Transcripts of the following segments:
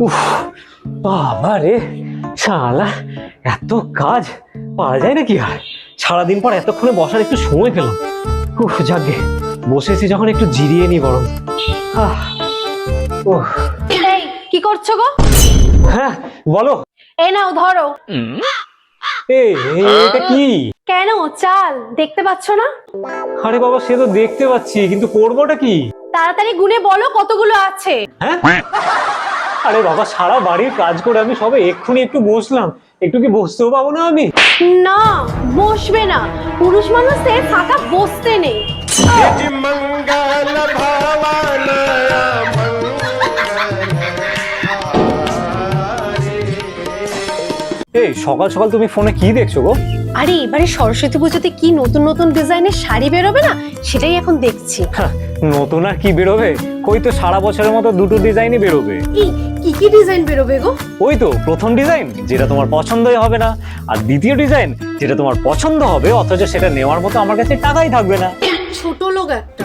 উফ, বাবা রে, শালা এত কাজ পারা যায় নাকি? আর সারাদিন পর এতক্ষণে বসার একটু সময় পেলাম। উফ, যাকে বসেছি যখন একটু জিরিয়ে নি বরং। উফ। এই কি করছো গো? হ্যাঁ বলো। এই নাও ধরো। এটা কি? কেন চাল দেখতে পাচ্ছ না? আরে বাবা, সে তো দেখতে পাচ্ছি, কিন্তু করবোটা কি? তাড়াতাড়ি গুনে বলো কতগুলো আছে। হ্যাঁ, আরে বাবা, সারা বাড়ির কাজ করে আমি সবে এক্ষুনি একটু বসলাম, একটু কি বসতেও পাবো না আমি? না, বসবে না। পুরুষ মানুষদের ফাঁকা বসতে নেই। এই সকাল সকাল তুমি ফোনে কি দেখছো গো? আরে এবারে সরস্বতী পুজোতে কি নতুন নতুন ডিজাইনের শাড়ি বেরোবে না, সেটাই এখন দেখছি। নতুন আর কি বেরোবে? ওই তো সারা বছরের মতো দুটো ডিজাইনই বেরোবে। কি কি ডিজাইন বেরোবে গো? ওই তো প্রথম ডিজাইন, যেটা তোমার পছন্দই হবে না, আর দ্বিতীয় ডিজাইন, যেটা তোমার পছন্দ হবে অথচ সেটা নেওয়ার মতো আমার কাছে টাকাই থাকবে না। ছোট লোক একটা।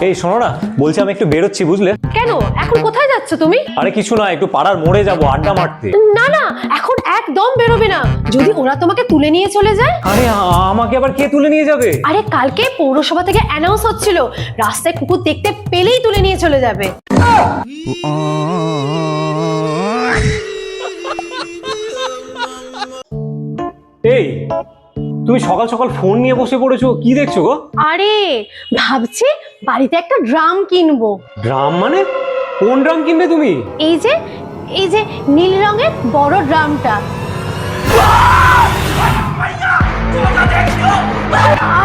এই শোনো না, বলছি আমি একটু বেরোচ্ছি, বুঝলে? কেন, এখন কোথায় যাচ্ছ তুমি? আরে কিছু না, একটু পাড়ার মোড়ে যাবো আড্ডা মারতে। না না, এখন একদম বেরোবে না, যদি ওরা তোমাকে তুলে নিয়ে চলে যায়। আরে আমাকে আবার কে তুলে নিয়ে যাবে? আরে কালকে পৌরসভা থেকে অ্যানাউন্স হচ্ছিল, রাস্তায় কুকুর দেখতে পেলেই তুলে নিয়ে চলে যাবে। এই তুমি সকাল সকাল ফোন নিয়ে বসে পড়েছো, কি দেখছো গো? আরে ভাবছি বাড়িতে একটা ড্রাম কিনবো। ড্রাম মানে? কোন ড্রাম কিনবে তুমি? এই যে নীল রঙের বড় ড্রামটা।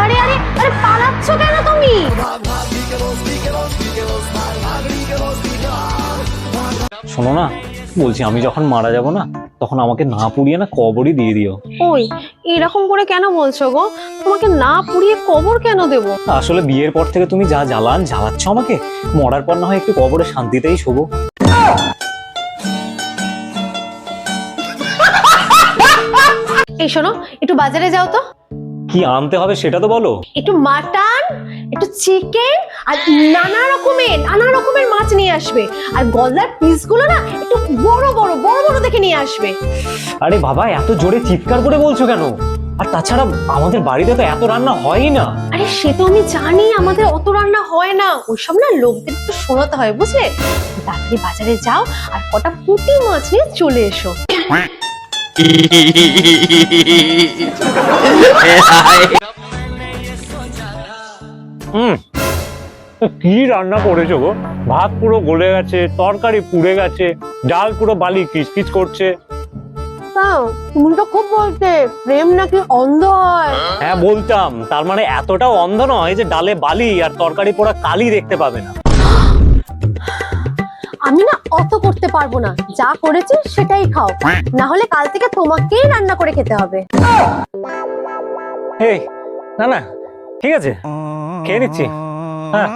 আরে আরে আরে পালাচ্ছ কেন তুমি? শোনো না, বলছি আমি যখন মারা যাব না, তখন আমাকে না পুড়িয়ে না কবরই দিয়ে দিও। ওই এরকম করে কেন বলছো গো? তোমাকে না পুড়িয়ে কবর কেন দেবো? আসলে বিয়ের পর থেকে তুমি যা জ্বালান জ্বালাচ্ছ আমাকে, মরার পর না হয় একটু কবরে শান্তিতেই শোবো। এই শোনো, একটু বাজারে যাও তো। কি আনতে হবে সেটা তো বলো। একটু মাটন, একটু চিকেন, আর নানা রকমের মাছ নিয়ে আসবে। আর গলদার পিসগুলো না একটু বড় বড় দেখে নিয়ে আসবে। আরে বাবা, এত জোরে চিৎকার করে বলছো কেন? আর তাছাড়া আমাদের বাড়িতে তো এত রান্না হয়ই না। আরে সে তো আমি জানি, আমাদের অত রান্না হয় না, ওইসব না লোকদের একটু শোনাতে হয়, বুঝলে? তাড়াতাড়ি বাজারে যাও আর কটা পুঁটি মাছ নিয়ে চলে এসো। কি রান্না করেছো গো? ভাত পুরো গলে গেছে, তরকারি পুড়ে গেছে, ডাল পুরো বালি কিচকিচ করছে। তুমি তো খুব বলতে প্রেম নাকি অন্ধ হয়। হ্যাঁ বলতাম, তার মানে এতটাও অন্ধ নয় যে ডালে বালি আর তরকারি পোড়া কালি দেখতে পাবে না। আমি না অত করতে পারবো না, যা করেছি সেটাই খাও, না হলে কাল থেকে তোমাকেই রান্না করে খেতে হবে। এই না না, ঠিক আছে, খেয়ে নিচ্ছি। হ্যাঁ